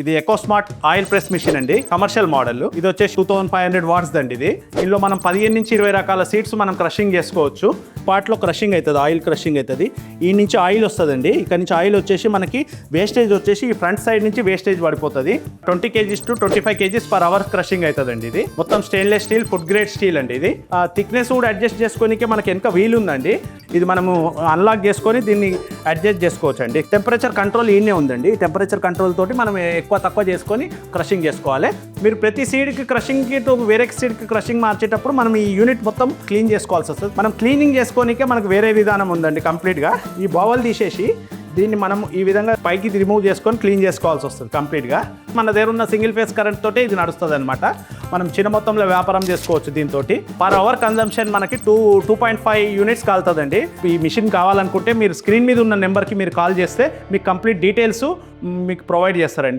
ఇది eco smart oil press machine అండి, commercial model. ఇది వచ్చేసి 2500 వాట్స్ దండి. ఇది ఇందులో మనం 15 నుంచి 20 రకాల సీడ్స్ మనం క్రషింగ్ చేసుకోవచ్చు. పార్ట్లో క్రషింగ్ అవుతుంది, ఆయిల్ క్రషింగ్ అవుతుంది. ఈ నుంచి ఆయిల్ వస్తుందండి. ఇక్కడ నుంచి ఆయిల్ వచ్చేసి మనకి వేస్టేజ్ వచ్చేసి ఈ ఫ్రంట్ సైడ్ నుంచి వేస్టేజ్ పడిపోతుంది. 20 kgs to 25 kgs per hour crushing అవుతుందండి. ఇది మొత్తం stainless steel, food grade steel అండి. ఇది థిక్నెస్ కూడా అడ్జస్ట్ చేసుకోనికే మనకి వెనక వీల్ ఉందండి. ఇది మనము అన్లాక్ చేసుకొని దీన్ని అడ్జస్ట్ చేసుకోవచ్చు అండి. టెంపరేచర్ కంట్రోల్ ఈయనే ఉందండి. టెంపరేచర్ కంట్రోల్ తోటి మనం ఎక్కువ తక్కువ చేసుకొని క్రషింగ్ చేసుకోవాలి. మీరు ప్రతి సీడ్కి క్రషింగ్కి వేరే సీడ్కి క్రషింగ్ మార్చేటప్పుడు మనం ఈ యూనిట్ మొత్తం క్లీన్ చేసుకోవాల్సి వస్తుంది. మనం క్లీనింగ్ చేసుకోనికే మనకు వేరే విధానం ఉందండి. కంప్లీట్గా ఈ బౌల్ తీసేసి దీన్ని మనం ఈ విధంగా పైకి రిమూవ్ చేసుకొని క్లీన్ చేసుకోవాల్సి వస్తుంది కంప్లీట్గా. మన దగ్గర ఉన్న సింగిల్ ఫేస్ కరెంట్ తోటే ఇది నడుస్తుంది అనమాట. మనం చిన్న మొత్తంలో వ్యాపారం చేసుకోవచ్చు దీంతో. పర్ అవర్ కన్జంప్షన్ మనకి 2.5 యూనిట్స్ కాలుతుందండి. ఈ మిషన్ కావాలనుకుంటే మీరు స్క్రీన్ మీద ఉన్న నెంబర్కి మీరు కాల్ చేస్తే మీకు కంప్లీట్ డీటెయిల్స్ మీకు ప్రొవైడ్ చేస్తారండి.